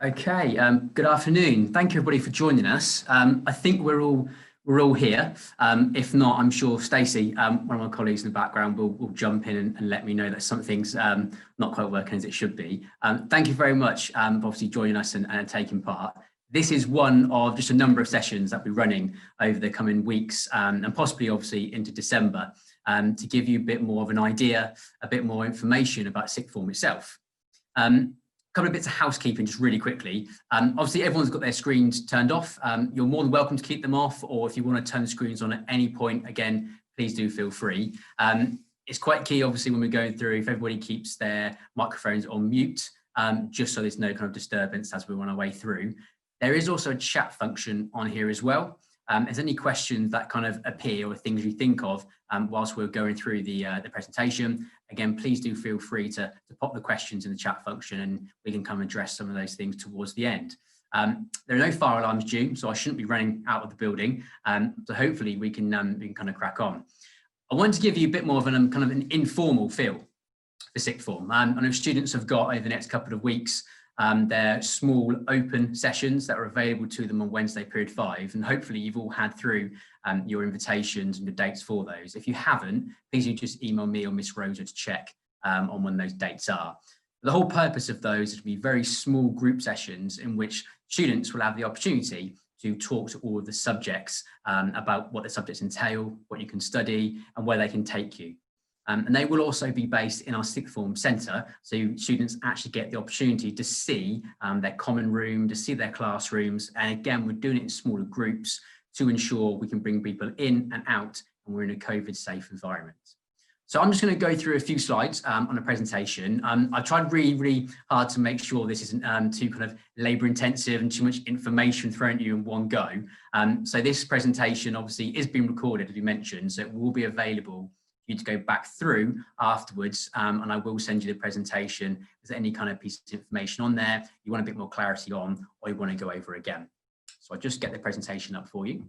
Okay, good afternoon. Thank you everybody for joining us. I think we're all here. If not, I'm sure Stacey, one of my colleagues in the background, will jump in and let me know that something's not quite working as it should be. Thank you very much for obviously joining us and taking part. This is one of just a number of sessions that we're running over the coming weeks and possibly obviously into December to give you a bit more of an idea, a bit more information about sixth form itself. Couple of bits of housekeeping just really quickly. Obviously everyone's got their screens turned off. You're more than welcome to keep them off, or if you want to turn the screens on at any point, again, please do feel free. It's quite key, obviously, when we're going through, if everybody keeps their microphones on mute, just so there's no kind of disturbance as we're on our way through. There is also a chat function on here as well. If there's any questions that kind of appear or things you think of whilst we're going through the presentation, again, please do feel free to pop the questions in the chat function and we can come address some of those things towards the end. There are no fire alarms due, so I shouldn't be running out of the building. So hopefully we can kind of crack on. I want to give you a bit more of an kind of an informal feel for sixth form. I know students have got over the next couple of weeks they're small open sessions that are available to them on Wednesday period 5, and hopefully you've all had through your invitations and the dates for those. If you haven't, please do just email me or Miss Rosa to check on when those dates are. The whole purpose of those is to be very small group sessions in which students will have the opportunity to talk to all of the subjects about what the subjects entail, what you can study and where they can take you. And they will also be based in our sixth form centre, so students actually get the opportunity to see their common room, to see their classrooms. And again, we're doing it in smaller groups to ensure we can bring people in and out and we're in a COVID safe environment. So I'm just going to go through a few slides on a presentation. I've tried really hard to make sure this isn't too kind of labour intensive and too much information thrown at you in one go. So this presentation obviously is being recorded, as we mentioned, so it will be available for you to go back through afterwards, and I will send you the presentation. Is there any kind of piece of information on there you want a bit more clarity on, or you want to go over again? So I'll just get the presentation up for you.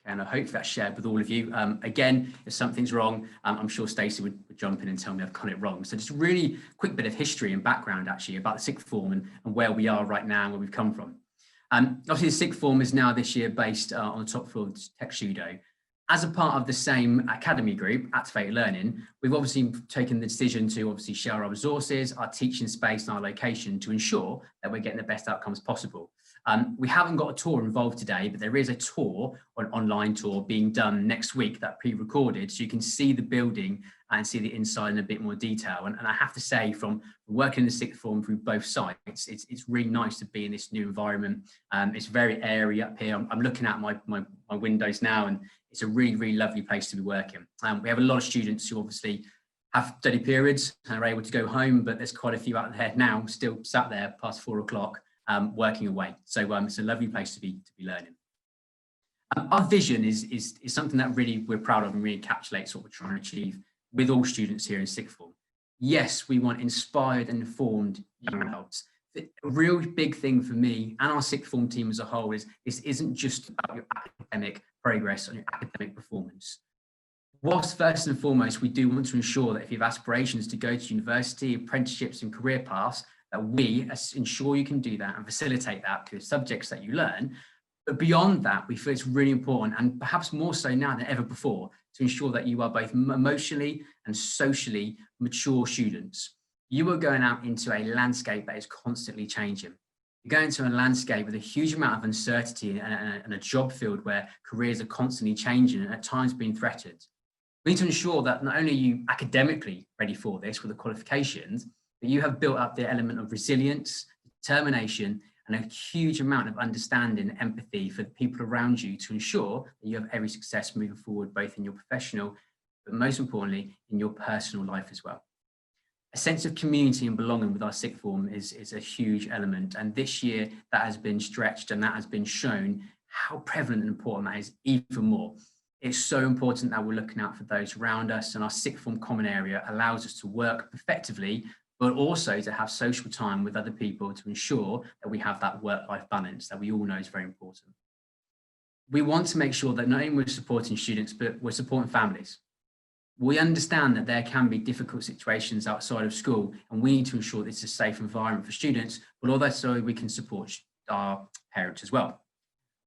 And I hope that's shared with all of you. Again, if something's wrong, I'm sure Stacey would jump in and tell me I've got it wrong. So just a really quick bit of history and background actually about the sixth form and where we are right now and where we've come from. Obviously the sixth form is now this year based on the top floor of Tech Studio. As a part of the same academy group, Activated Learning, we've obviously taken the decision to obviously share our resources, our teaching space and our location to ensure that we're getting the best outcomes possible. We haven't got a tour involved today, but there is a tour, or an online tour, being done next week that pre-recorded, so you can see the building and see the inside in a bit more detail. And I have to say, from working in the sixth form through both sites, it's really nice to be in this new environment. It's very airy up here. I'm looking at my windows now, and it's a really lovely place to be working. We have a lot of students who obviously have study periods and are able to go home, but there's quite a few out there now still sat there past 4 o'clock. Working away. So it's a lovely place to be learning. Our vision is something that really we're proud of and really encapsulates what we're trying to achieve with all students here in sixth form. Yes, we want inspired and informed young adults. A real big thing for me and our sixth form team as a whole is this isn't just about your academic progress or your academic performance. Whilst first and foremost, we do want to ensure that if you have aspirations to go to university, apprenticeships and career paths, that we ensure you can do that and facilitate that to the subjects that you learn. But beyond that, we feel it's really important, and perhaps more so now than ever before, to ensure that you are both emotionally and socially mature students. You are going out into a landscape that is constantly changing. You're going into a landscape with a huge amount of uncertainty and a job field where careers are constantly changing and at times being threatened. We need to ensure that not only are you academically ready for this with the qualifications, but you have built up the element of resilience, determination, and a huge amount of understanding and empathy for the people around you to ensure that you have every success moving forward, both in your professional, but most importantly, in your personal life as well. A sense of community and belonging with our sixth form is a huge element. And this year that has been stretched and that has been shown how prevalent and important that is even more. It's so important that we're looking out for those around us, and our sixth form common area allows us to work effectively, but also to have social time with other people to ensure that we have that work-life balance that we all know is very important. We want to make sure that not only we're supporting students, but we're supporting families. We understand that there can be difficult situations outside of school, and we need to ensure that it's a safe environment for students, but also we can support our parents as well.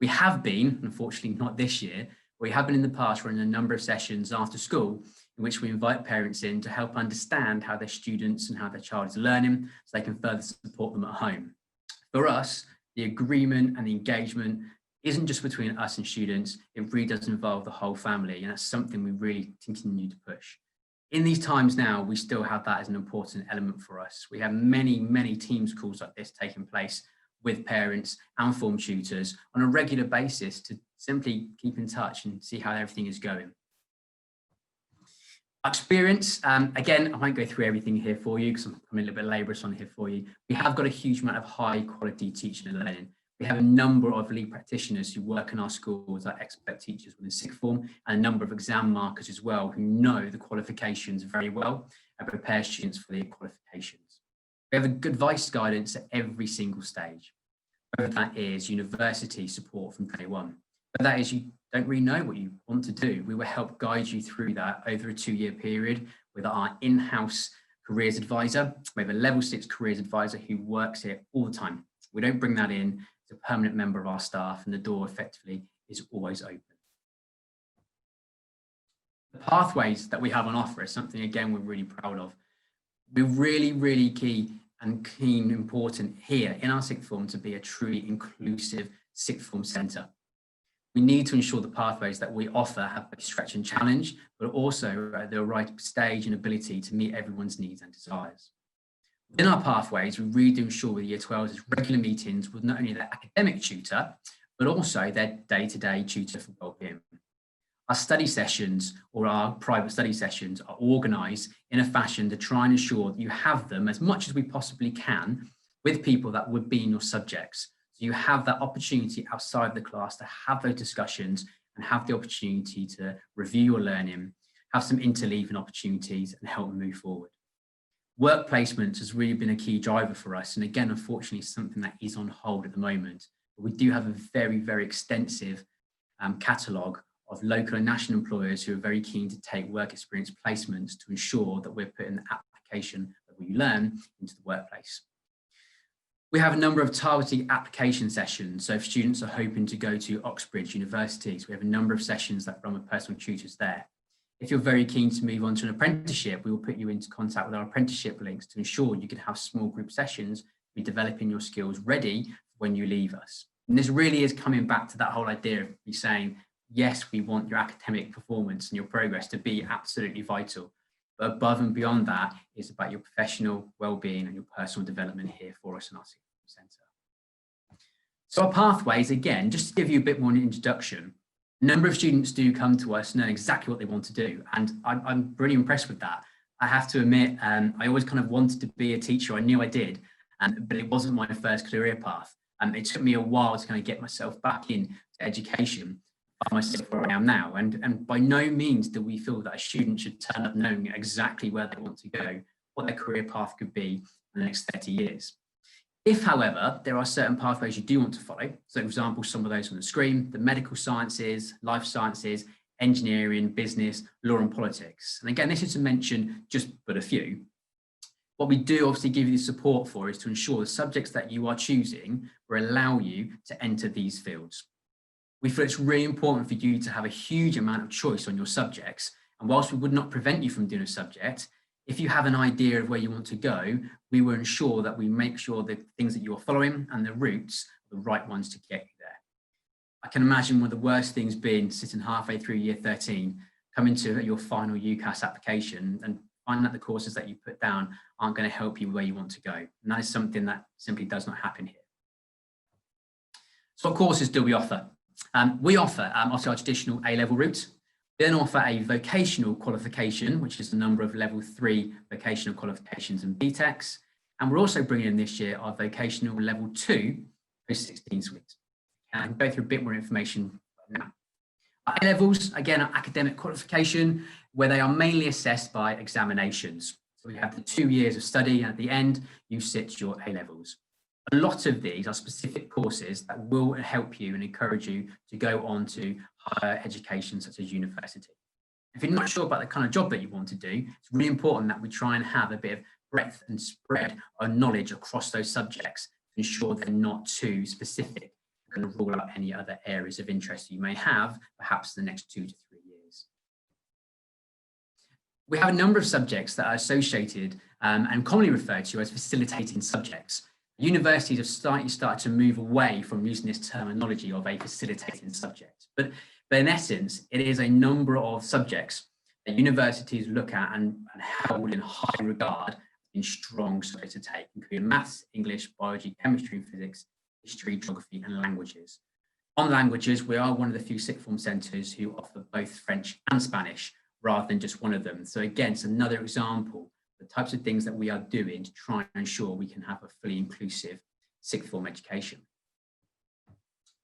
We have been, unfortunately not this year, we have been in the past running a number of sessions after school in which we invite parents in to help understand how their students and how their child is learning so they can further support them at home. For us, the agreement and the engagement isn't just between us and students, it really does involve the whole family, and that's something we really continue to push. In these times now, we still have that as an important element for us. We have many Teams calls like this taking place with parents and form tutors on a regular basis to simply keep in touch and see how everything is going. Experience, again, I won't go through everything here for you because I'm a little bit laborious on here for you. We have got a huge amount of high quality teaching and learning. We have a number of lead practitioners who work in our schools as expert teachers within sixth form, and a number of exam markers as well who know the qualifications very well and prepare students for the qualifications. We have a good advice guidance at every single stage. Whether that is university support from day one, but that is you don't really know what you want to do. We will help guide you through that over a 2-year period with our in-house careers advisor. We have a level 6 careers advisor who works here all the time. We don't bring that in as a permanent member of our staff, and the door effectively is always open. The pathways that we have on offer is something, again, we're really proud of. We're really key and important here in our sixth form to be a truly inclusive sixth form centre. We need to ensure the pathways that we offer have a stretch and challenge, but also the right stage and ability to meet everyone's needs and desires. Within our pathways, we really do ensure with Year 12s is regular meetings with not only their academic tutor, but also their day-to-day tutor for wellbeing. Our study sessions or our private study sessions are organised in a fashion to try and ensure that you have them as much as we possibly can with people that would be in your subjects. So you have that opportunity outside the class to have those discussions and have the opportunity to review your learning, have some interleaving opportunities and help move forward. Work placements has really been a key driver for us. And again, unfortunately, something that is on hold at the moment. But we do have a very extensive catalogue of local and national employers who are very keen to take work experience placements to ensure that we're putting the application that we learn into the workplace. We have a number of targeted application sessions. So if students are hoping to go to Oxbridge universities, we have a number of sessions that run with personal tutors there. If you're very keen to move on to an apprenticeship, we will put you into contact with our apprenticeship links to ensure you can have small group sessions, be developing your skills ready when you leave us. And this really is coming back to that whole idea of me saying, yes, we want your academic performance and your progress to be absolutely vital. But above and beyond that is about your professional well-being and your personal development here for us in our centre. So our pathways, again, just to give you a bit more an introduction, a number of students do come to us knowing exactly what they want to do. And I'm really impressed with that. I have to admit, I always kind of wanted to be a teacher. I knew I did, but it wasn't my first career path. It took me a while to kind of get myself back into education, find myself where I am now. And by no means do we feel that a student should turn up knowing exactly where they want to go, what their career path could be in the next 30 years. If, however, there are certain pathways you do want to follow, so for example, some of those on the screen, the medical sciences, life sciences, engineering, business, law and politics. And again, this is to mention just but a few. What we do obviously give you the support for is to ensure the subjects that you are choosing will allow you to enter these fields. We feel it's really important for you to have a huge amount of choice on your subjects. And whilst we would not prevent you from doing a subject, if you have an idea of where you want to go, we will ensure that we make sure the things that you're following and the routes are the right ones to get you there. I can imagine one of the worst things being sitting halfway through year 13, coming to your final UCAS application and find that the courses that you put down aren't going to help you where you want to go. And that is something that simply does not happen here. So what courses do we offer? We offer also our traditional A-level route. We then offer a vocational qualification, which is the number of level 3 vocational qualifications and BTECs. And we're also bringing in this year our vocational level 2 post-16 suite. And I'll go through a bit more information now. Our A-levels, again, are academic qualification, where they are mainly assessed by examinations. So we have the 2 years of study, and at the end, you sit your A-levels. A lot of these are specific courses that will help you and encourage you to go on to higher education, such as university. If you're not sure about the kind of job that you want to do, it's really important that we try and have a bit of breadth and spread of knowledge across those subjects to ensure they're not too specific. We're going to rule out any other areas of interest you may have, perhaps the next 2 to 3 years. We have a number of subjects that are associated and commonly referred to as facilitating subjects. Universities have started to move away from using this terminology of a facilitating subject, but in essence, it is a number of subjects that universities look at and hold in high regard in strong subjects to take, including maths, English, biology, chemistry, physics, history, geography, and languages. On languages, we are one of the few sixth form centres who offer both French and Spanish rather than just one of them. So again, it's another example of the types of things that we are doing to try and ensure we can have a fully inclusive sixth form education.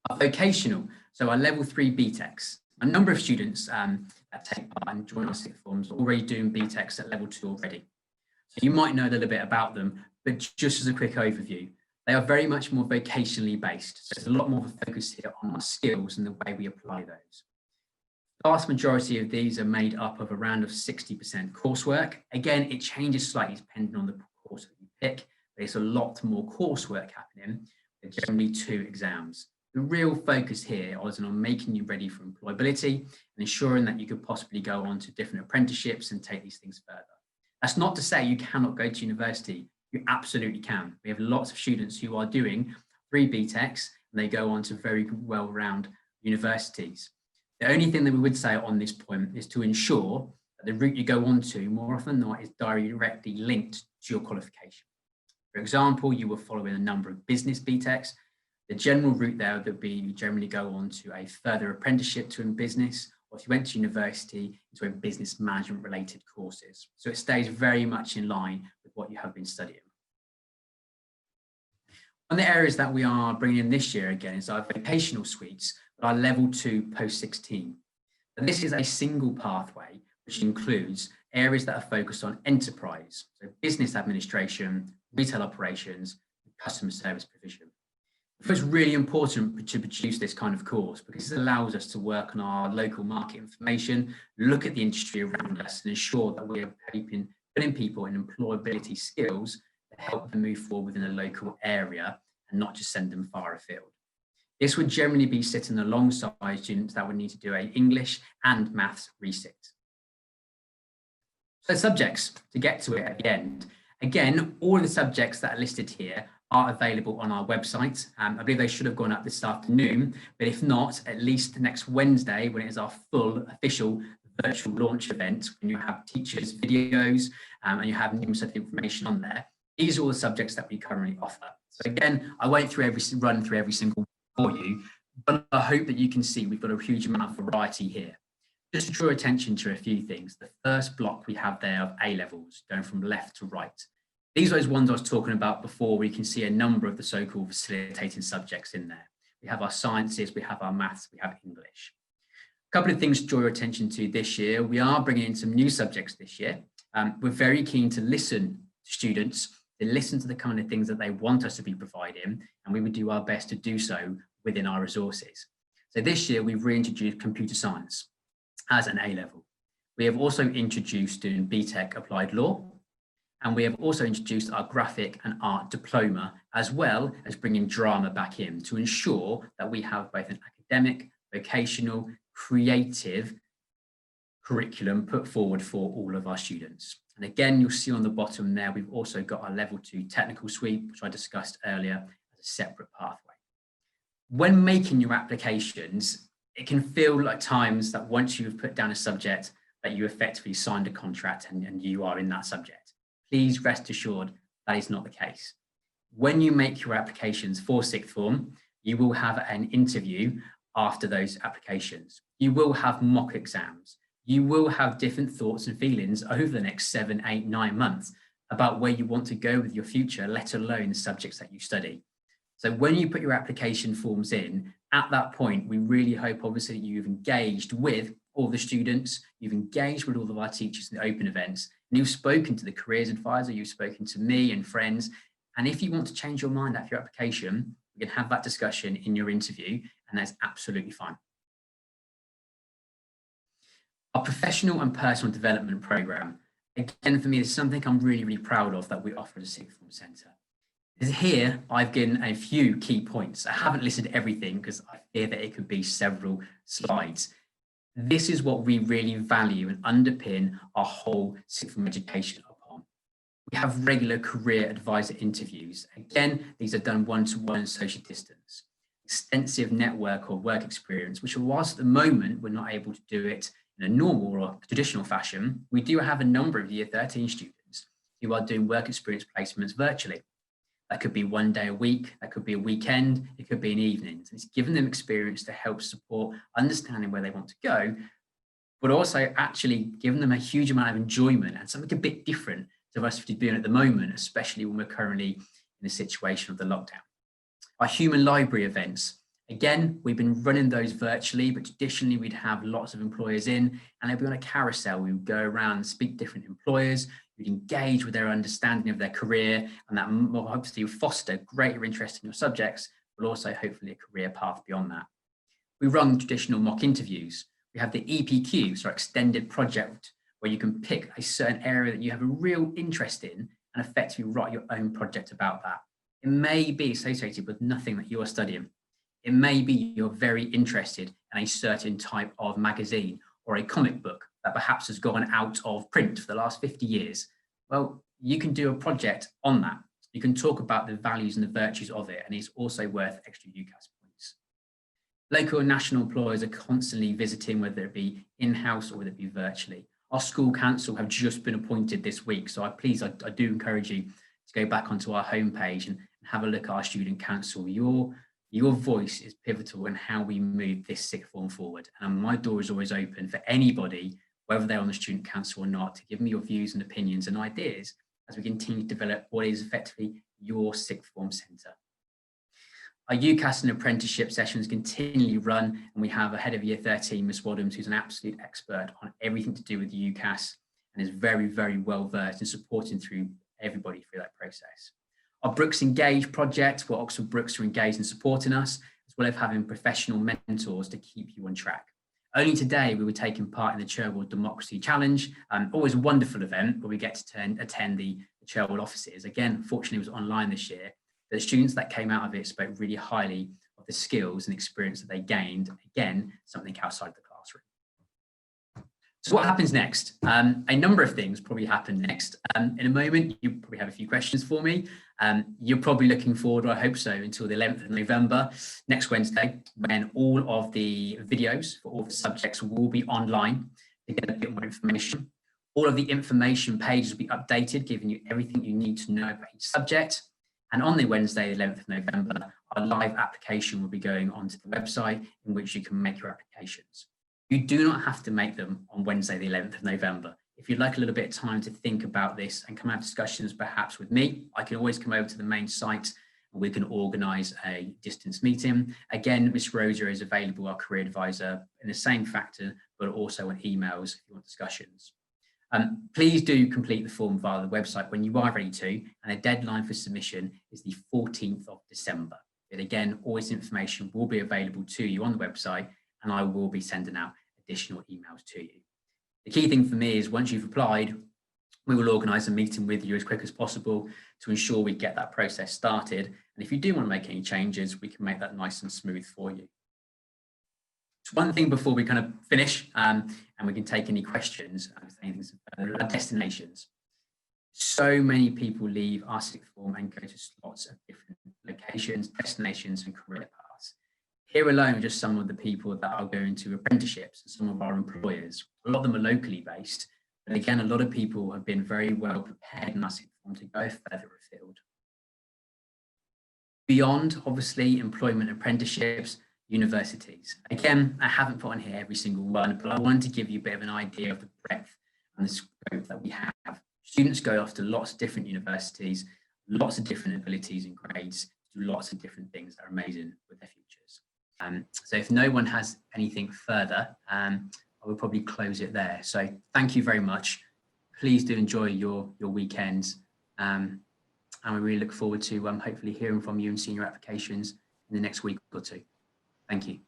Our vocational, so our level 3 BTECs. A number of students that take part and join our sixth forms are already doing BTECs at level 2 already. So you might know a little bit about them, but just as a quick overview, they are very much more vocationally based. So there's a lot more of a focus here on our skills and the way we apply those. The vast majority of these are made up of around 60% coursework. Again, it changes slightly depending on the course that you pick. There's a lot more coursework happening, with generally 2 exams. The real focus here is on making you ready for employability and ensuring that you could possibly go on to different apprenticeships and take these things further. That's not to say you cannot go to university. You absolutely can. We have lots of students who are doing 3 BTECs and they go on to very well-rounded universities. The only thing that we would say on this point is to ensure that the route you go on to more often than not is directly linked to your qualification. For example, you were following a number of business BTECs. The general route there would be you generally go on to a further apprenticeship to in business, or if you went to university, into a business management related courses. So it stays very much in line with what you have been studying. One of the areas that we are bringing in this year again is our vocational suites, but our level 2 post-16. And this is a single pathway which includes areas that are focused on enterprise, so business administration, retail operations, and customer service provision. It's really important to produce this kind of course because it allows us to work on our local market information, look at the industry around us and ensure that we are putting people in employability skills to help them move forward within a local area and not just send them far afield. This would generally be sitting alongside students that would need to do an English and maths resit. So subjects, to get to it at the end. Again, all of the subjects that are listed here are available on our website. I believe they should have gone up this afternoon, but if not, at least next Wednesday, when it is our full official virtual launch event, when you have teachers' videos and you have numerous of information on there. These are all the subjects that we currently offer. So again, I won't run through every single one for you, but I hope that you can see we've got a huge amount of variety here. Just to draw attention to a few things, the first block we have there of A levels, going from left to right. These are those ones I was talking about before, where you can see a number of the so-called facilitating subjects in there. We have our sciences, we have our maths, we have English. A couple of things to draw your attention to this year. We are bringing in some new subjects this year. We're very keen to listen to students, to listen to the kind of things that they want us to be providing, and we would do our best to do so within our resources. So this year, we've reintroduced computer science as an A level. We have also introduced doing BTEC applied law, and we have also introduced our graphic and art diploma, as well as bringing drama back in to ensure that we have both an academic, vocational, creative curriculum put forward for all of our students. And again, you'll see on the bottom there, we've also got our level 2 technical suite, which I discussed earlier as a separate pathway. When making your applications, it can feel like times that once you've put down a subject that you effectively signed a contract and you are in that subject. Please rest assured that is not the case. When you make your applications for sixth form, you will have an interview after those applications. You will have mock exams. You will have different thoughts and feelings over the next 7, 8, 9 months about where you want to go with your future, let alone the subjects that you study. So when you put your application forms in, at that point, we really hope obviously you've engaged with all the students, you've engaged with all of our teachers in the open events, and you've spoken to the careers advisor, you've spoken to me and friends. And if you want to change your mind after your application, we can have that discussion in your interview, and that's absolutely fine. Our professional and personal development program, again, for me, is something I'm really, really proud of that we offer at a sixth form centre. Here, I've given a few key points. I haven't listed everything because I fear that it could be several slides. This is what we really value and underpin our whole sixth form education upon. We have regular career advisor interviews. Again, these are done one-to-one and social distance. Extensive network or work experience, which whilst at the moment we're not able to do it in a normal or traditional fashion, we do have a number of year 13 students who are doing work experience placements virtually. That could be one day a week, that could be a weekend, it could be an evening. And it's given them experience to help support understanding where they want to go, but also actually giving them a huge amount of enjoyment and something a bit different to us doing at the moment, especially when we're currently in a situation of the lockdown. Our human library events, again, we've been running those virtually, but traditionally we'd have lots of employers in and they'd be on a carousel. We would go around and speak to different employers, we'd engage with their understanding of their career, and that will hopefully foster greater interest in your subjects, but also hopefully a career path beyond that. We run traditional mock interviews. We have the EPQs, or extended project, where you can pick a certain area that you have a real interest in and effectively write your own project about that. It may be associated with nothing that you are studying. It may be you're very interested in a certain type of magazine or a comic book that perhaps has gone out of print for the last 50 years. Well, you can do a project on that. You can talk about the values and the virtues of it, and it's also worth extra UCAS points. Local and national employers are constantly visiting, whether it be in-house or whether it be virtually. Our school council have just been appointed this week, so I do encourage you to go back onto our homepage and have a look at our student council. Your voice is pivotal in how we move this sixth form forward. And my door is always open for anybody, whether they're on the student council or not, to give me your views and opinions and ideas as we continue to develop what is effectively your sixth form centre. Our UCAS and apprenticeship sessions continually run, and we have a head of year 13, Miss Wadhams, who's an absolute expert on everything to do with the UCAS and is very, very well versed in supporting through everybody through that process. Our Brooks Engage project, where Oxford Brooks are engaged in supporting us, as well as having professional mentors to keep you on track. Only today we were taking part in the Cherwell Democracy Challenge, always a wonderful event where we get to attend the Cherwell offices. Again, fortunately it was online this year. The students that came out of it spoke really highly of the skills and experience that they gained, again, something outside the classroom. So what happens next? A number of things probably happen next. In a moment, you probably have a few questions for me. You're probably looking forward, or I hope so, until the 11th of November, next Wednesday, when all of the videos for all the subjects will be online to get a bit more information. All of the information pages will be updated, giving you everything you need to know about each subject. And on the Wednesday, the 11th of November, our live application will be going onto the website in which you can make your applications. You do not have to make them on Wednesday, the 11th of November. If you'd like a little bit of time to think about this and come have discussions perhaps with me, I can always come over to the main site and we can organise a distance meeting. Again, Miss Rosa is available, our career advisor, in the same factor, but also on emails if you want discussions. Please do complete the form via the website when you are ready to, and the deadline for submission is the 14th of December. But again, all this information will be available to you on the website, and I will be sending out additional emails to you. The key thing for me is once you've applied, we will organise a meeting with you as quick as possible to ensure we get that process started. And if you do want to make any changes, we can make that nice and smooth for you. So one thing before we kind of finish, and we can take any questions, destinations. So many people leave our sixth form and go to lots of different locations, destinations, and career paths. Here alone are just some of the people that are going to apprenticeships and some of our employers. A lot of them are locally based, but again, a lot of people have been very well prepared in our sixth form to go further afield. Beyond, obviously, employment apprenticeships, universities. Again, I haven't put on here every single one, but I wanted to give you a bit of an idea of the breadth and the scope that we have. Students go off to lots of different universities, lots of different abilities and grades, do lots of different things that are amazing with their futures. So if no one has anything further, I will probably close it there. So thank you very much. Please do enjoy your weekends. And we really look forward to hopefully hearing from you and seeing your applications in the next week or two. Thank you.